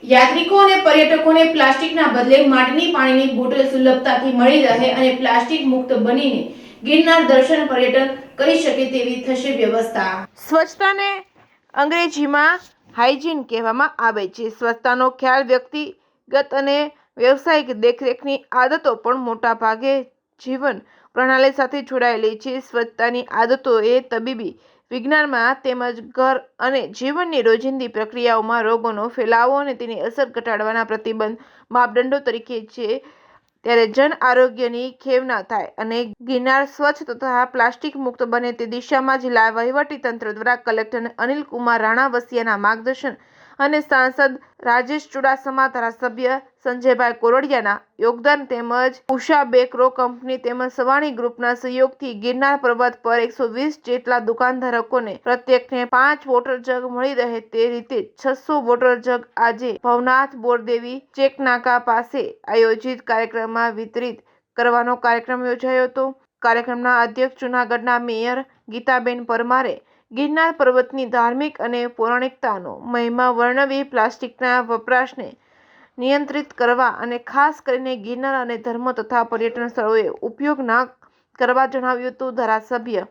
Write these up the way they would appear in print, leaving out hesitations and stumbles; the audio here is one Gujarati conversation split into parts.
યાત્રિકો અને પર્યટકોને પ્લાસ્ટિકના બદલે માટીની પાણીની બોટલ સુલભતાથી મળી રહે અને પ્લાસ્ટિક મુક્ત બનીને ગિરનાર દર્શન પર્યટન કરી શકે તેવી થશે વ્યવસ્થા। સ્વચ્છતાને અંગ્રેજીમાં હાઇજીન કહેવામાં આવે છે। સ્વચ્છતાનો ખ્યાલ વ્યક્તિગત અને વ્યવસાયિક દેખરેખની આદતો પણ મોટા ભાગે જીવન પ્રણાલી સાથે જોડાયેલી છે। સ્વચ્છતાની આદતો એ તબીબી વિજ્ઞાનમાં તેમજ ઘર અને જીવનની રોજિંદી પ્રક્રિયાઓમાં રોગોનો ફેલાવો અને તેની અસર ઘટાડવાના પ્રતિબંધ માપદંડો તરીકે છે। ત્યારે જન આરોગ્યની ખેવ ના થાય અને ગિરનાર સ્વચ્છ તથા પ્લાસ્ટિક મુક્ત બને તે દિશામાં જિલ્લા વહીવટી તંત્ર દ્વારા કલેક્ટર અનિલ કુમાર રાણાવસિયાના માર્ગદર્શન અને સાંસદ રાજેશ ચુડાસમા, ધારાસભ્ય સંજયભાઈ કોરડિયાના યોગદાન તેમજ ઉષા બેકરો કંપની તેમજ સવાણી ગ્રુપના સહયોગથી ગિરનાર પર્વત પર 120 જેટલા દુકાનધારકોને પ્રત્યેકને 5 વોટર જગ મળી રહે તે રીતે 600 વોટર જગ આજે ભવનાથ બોરદેવી ચેકનાકા પાસે આયોજિત કાર્યક્રમમાં વિતરિત કરવાનો કાર્યક્રમ યોજાયો હતો। કાર્યક્રમના અધ્યક્ષ જૂનાગઢના મેયર ગીતાબેન પરમારે ગિરનાર પર્વતની ધાર્મિક અને પૌરાણિકતાનો મહિમા વર્ણવી પ્લાસ્ટિકના વપરાશને નિયંત્રિત કરવા અને ખાસ કરીને ગિરનાર અને ધર્મ તથા પર્યટન સ્થળોએ ઉપયોગ ન કરવા જણાવ્યું હતું। ધારાસભ્ય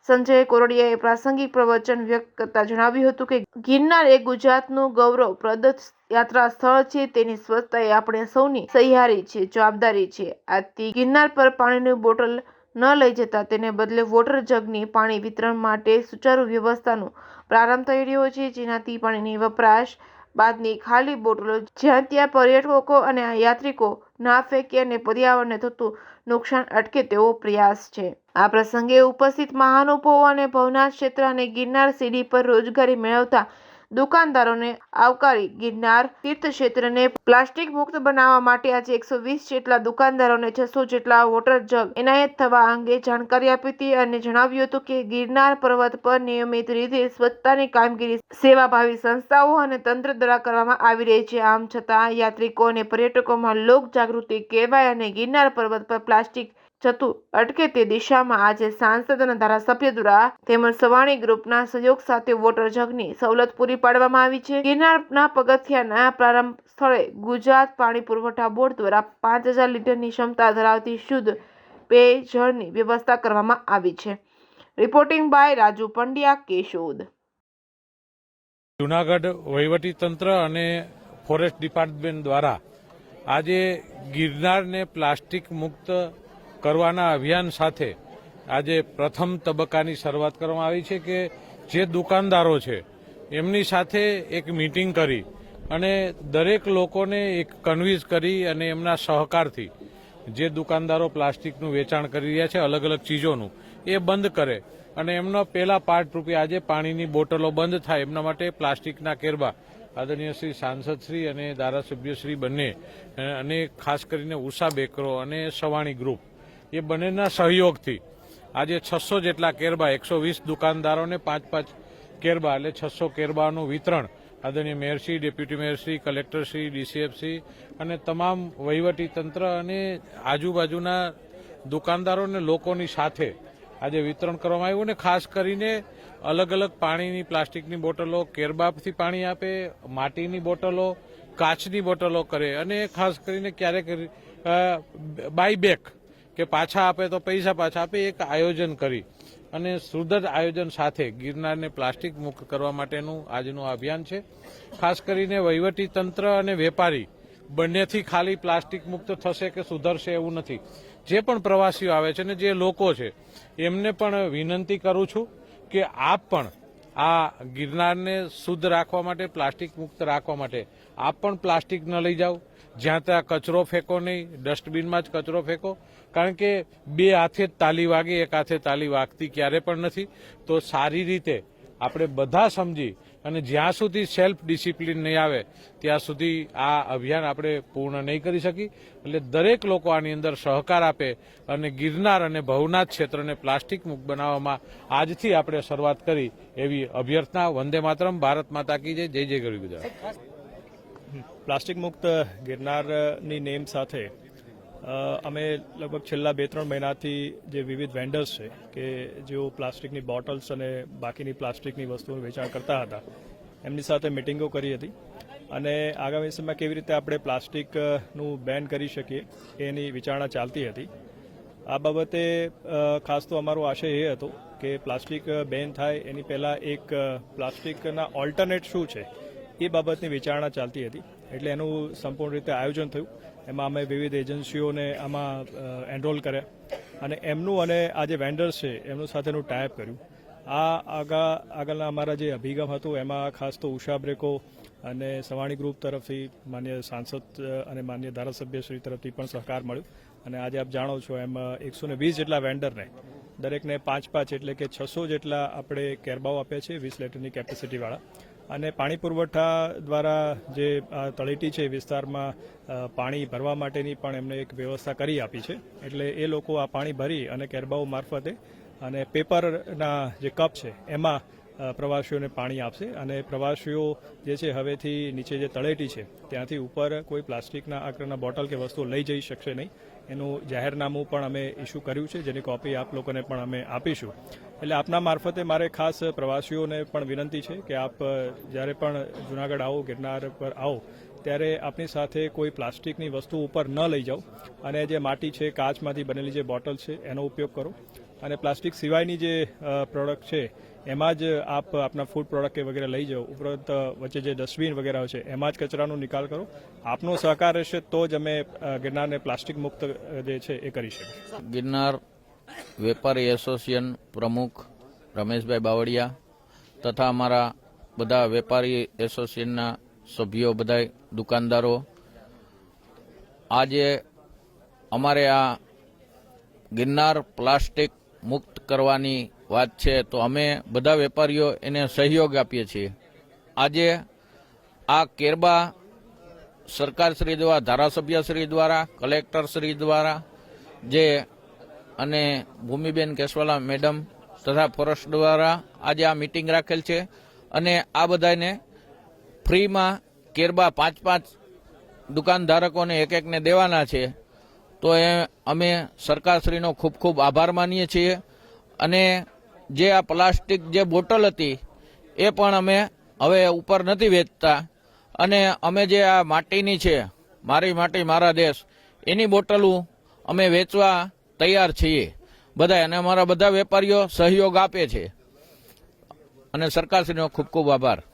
સંજય કોરડિયાએ પ્રાસંગિક પ્રવચન વ્યક્ત કરતા જણાવ્યું હતું કે ગિરનાર એ ગુજરાતનું ગૌરવપ્રદ યાત્રા સ્થળ છે। તેની સ્વચ્છતા એ આપણે સૌની સહિયારી છે, જવાબદારી છે। આથી ગિરનાર પર પાણીની બોટલ ન લઈ જતા તેને બદલે વોટર જગની પાણી વિતરણ માટે સુચારુ વ્યવસ્થાનો પ્રારંભ થઈ રહ્યો છે, જેનાથી પાણીની વપરાશ બાદની ખાલી બોટલો જ્યાં ત્યાં પર્યટકો અને યાત્રિકો ના ફેંકે અને પર્યાવરણને થતું નુકસાન અટકે તેવો પ્રયાસ છે। આ પ્રસંગે ઉપસ્થિત મહાનુભાવો અને ભવનાથ ક્ષેત્ર અને ગિરનાર સીડી પર રોજગારી મેળવતા દુકાનદારોને આવકારી ગિરનાર તીર્થક્ષેત્રને પ્લાસ્ટિક મુક્ત બનાવવા માટે આજે 120 જેટલા દુકાનદારોને 600 જેટલા વોટર જગ એનાયત થવા અંગે જાણકારી આપી હતી અને જણાવ્યું હતું કે ગિરનાર પર્વત પર નિયમિત રીતે સ્વચ્છતાની કામગીરી સેવાભાવી સંસ્થાઓ અને તંત્ર દ્વારા કરવામાં આવી રહી છે। આમ છતાં યાત્રિકો અને પર્યટકોમાં લોક જાગૃતિ કેળવાય અને ગિરનાર પર્વત પર પ્લાસ્ટિક જતું અટકે તે દિશામાં આજે સાંસદ અને ધારાસભ્ય દ્વારા તેમજ સવાણી ગ્રુપના સહયોગ સાથે વોટર જગની સવલત પૂરી પાડવામાં આવી છે। ગિરનારના પગથિયાના પ્રારંભ સ્થળે ગુજરાત પાણી પુરવઠા બોર્ડ દ્વારા 5000 લીટરની ક્ષમતા ધરાવતી શુદ્ધ પેયજળની વ્યવસ્થા કરવામાં આવી છે। Reporting by Raju Pandya, Keshod. જૂનાગઢ વહીવટી તંત્ર અને ફોરેસ્ટ ડિપાર્ટમેન્ટ દ્વારા આજે ગિરનારને પ્લાસ્ટિક મુક્ત કરવાના અભિયાન સાથે આજે પ્રથમ તબક્કાની શરૂઆત કરવામાં આવી છે કે જે દુકાનદારો છે એમની સાથે એક મીટિંગ કરી અને દરેક લોકોને એક કન્વિન્સ કરી અને એમના સહકારથી જે દુકાનદારો પ્લાસ્ટિકનું વેચાણ કરી રહ્યા છે અલગ અલગ ચીજોનું એ બંધ કરે અને એમનો પહેલા પાર્ટ રૂપે આજે પાણીની બોટલો બંધ થાય એમના માટે પ્લાસ્ટિકના કેરબા આદરણીય શ્રી સાંસદશ્રી અને ધારાસભ્યશ્રી બંને અને ખાસ કરીને ઉષા બેકરો અને સવાણી ગ્રુપ એ બંનેના સહયોગથી આજે 600 જેટલા કેરબા 120 દુકાનદારોને 5-5 કેરબા એટલે 600 કેરબાનું વિતરણ આદરણીય મેયરશ્રી, ડેપ્યુટી મેયરશ્રી, કલેક્ટરશ્રી, ડીસીએફશ્રી અને તમામ વહીવટી તંત્ર અને આજુબાજુના દુકાનદારો અને લોકોની સાથે આજે વિતરણ કરવામાં આવ્યું અને ખાસ કરીને અલગ અલગ પાણીની પ્લાસ્ટિકની બોટલો કેરબાથી પાણી આપે, માટીની બોટલો, કાચની બોટલો કરે અને ખાસ કરીને ક્યારેક બાયબેક કે પાછા આપે તો પૈસા પાછા આપે એક આયોજન કરી અને સુદૃઢ આયોજન સાથે ગિરનારને પ્લાસ્ટિક મુક્ત કરવા માટેનું આજનું અભિયાન છે। ખાસ કરીને વહીવટી તંત્ર અને વેપારી બંનેથી ખાલી પ્લાસ્ટિક મુક્ત થશે કે સુધરશે એવું નથી। જે પણ પ્રવાસીઓ આવે છે ને જે લોકો છે એમને પણ વિનંતી કરું છું કે આપ પણ આ ગિરનારને શુદ્ધ રાખવા માટે પ્લાસ્ટિક મુક્ત રાખવા માટે આપ પણ પ્લાસ્ટિક ન લઈ જાઓ, જ્યાં ત્યાં કચરો ફેંકો નહીં, ડસ્ટબિનમાં જ કચરો ફેંકો, કારણ કે બે હાથે તાલી વાગે એક હાથે તાલી વાગતી ક્યારે પણ નથી। તો સારી રીતે આપણે બધા સમજી અને જ્યાં સુધી સેલ્ફ ડિસિપ્લિન નહીં આવે ત્યાં સુધી આ અભિયાન આપણે પૂર્ણ નહીં કરી શકી। એટલે દરેક લોકો આની અંદર સહકાર આપે અને ગિરનાર અને ભવનાથ ક્ષેત્રને પ્લાસ્ટિક મુક્ત બનાવવામાં આજથી આપણે શરૂઆત કરી એવી અભ્યર્થના। વંદે માતરમ, ભારત માતા કી જય, જય જય ગરવી ગુજરાત। પ્લાસ્ટિક મુક્ત ગિરનારની નેમ સાથે અમે લગભગ છેલ્લા 2-3 મહિનાથી જે વિવિધ વેન્ડર્સ છે કે જેઓ પ્લાસ્ટિકની બોટલ્સ અને બાકીની પ્લાસ્ટિકની વસ્તુઓનું વેચાણ કરતા હતા એમની સાથે મિટિંગો કરી હતી અને આગામી સમયમાં કેવી રીતે આપણે પ્લાસ્ટિકનું બેન કરી શકીએ એની વિચારણા ચાલતી હતી. આ બાબતે ખાસ તો અમારો આશય એ હતો કે પ્લાસ્ટિક બેન થાય એની પહેલાં એક પ્લાસ્ટિકના ઓલ્ટરનેટ શું છે એ બાબતની વિચારણા ચાલતી હતી. એટલે એનું સંપૂર્ણ રીતે આયોજન થયું. એમાં અમે વિવિધ એજન્સીઓને આમાં એનરોલ કર્યા અને એમનું અને આ જે વેન્ડર્સ છે એમનું સાથેનું ટાઈપ કર્યું. આ આગળના અમારા જે અભિગમ હતો એમાં ખાસ તો ઉષા બ્રેકો અને સવાણી ગ્રુપ તરફથી માન્ય સાંસદ અને માન્ય ધારાસભ્યશ્રી તરફથી પણ સહકાર મળ્યો. અને આજે આપ જાણો છો એમ 120 જેટલા વેન્ડરને દરેકને 5 એટલે કે 600 જેટલા આપણે કેરબાઓ આપ્યા છે 20 લીટરની કેપેસિટીવાળા. અને પાણી પુરવઠા દ્વારા જે તળેટી છે વિસ્તારમાં પાણી ભરવા માટેની પણ એમને એક વ્યવસ્થા કરી આપી છે. એટલે એ લોકો આ પાણી ભરી અને કેરબાઓ મારફતે અને પેપરના જે કપ છે એમાં પ્રવાસીઓને પાણી આપશે. અને પ્રવાસીઓ જે છે હવેથી નીચે જે તળેટી છે ત્યાંથી ઉપર કોઈ પ્લાસ્ટિકના આકારના બોટલ કે વસ્તુ લઈ જઈ શકશે નહીં. એનું જાહેરનામું પણ અમે ઇસ્યુ કર્યું છે, જેની કોપી આપ લોકોને પણ અમે આપીશું. એટલે આપના મારફતે મારે ખાસ પ્રવાસીઓને પણ વિનંતી છે કે આપ જ્યારે પણ જૂનાગઢ આવો, ગિરનાર પર આવો ત્યારે આપની સાથે કોઈ પ્લાસ્ટિકની વસ્તુ ઉપર ન લઈ જાઓ અને જે માટી છે, કાચમાંથી બનેલી જે બોટલ છે એનો ઉપયોગ કરો. અને પ્લાસ્ટિક સિવાયની જે પ્રોડક્ટ છે એમાં જ આપ આપના ફૂડ પ્રોડક્ટ કે વગેરે લઈ જાઓ. ઉપરાંત વચ્ચે જે ડસ્ટબિન વગેરે છે એમાં જ કચરાનો નિકાલ કરો. આપનો સહકાર રહેશે તો જ અમે ગિરનારને પ્લાસ્ટિક મુક્ત જે છે એ કરી શકીએ. ગિરનાર વેપારી એસોસિએશન પ્રમુખ રમેશભાઈ બાવળિયા તથા અમારા બધા વેપારી એસોસિએશનના સભ્યો, બધા દુકાનદારો, આજે અમારે આ ગિરનાર પ્લાસ્ટિક મુક્ત કરવાની વાત છે તો અમે બધા વેપારીઓ એને સહયોગ આપીએ છીએ. આજે આ કેરબા સરકારશ્રી દ્વારા, ધારાસભ્યશ્રી દ્વારા, કલેક્ટરશ્રી દ્વારા જે અને ભૂમિબેન કેશવાલા મેડમ તથા ફોરેસ્ટ દ્વારા આજે આ મીટિંગ રાખેલ છે. અને આ બધાને ફ્રીમાં કેરબા 5 દુકાનધારકોને એકને દેવાના છે. તો એ અમે સરકારશ્રીનો ખૂબ ખૂબ આભાર માનીએ છીએ. અને જે આ પ્લાસ્ટિક જે બોટલ હતી એ પણ અમે હવે ઉપર નથી વેચતા. અને અમે જે આ માટીની છે, મારી માટી મારા દેશ, એની બોટલું અમે વેચવા તૈયાર છીએ બધા. અને અમારા બધા વેપારીઓ સહયોગ આપે છે. અને સરકારશ્રીનો ખૂબ ખૂબ આભાર.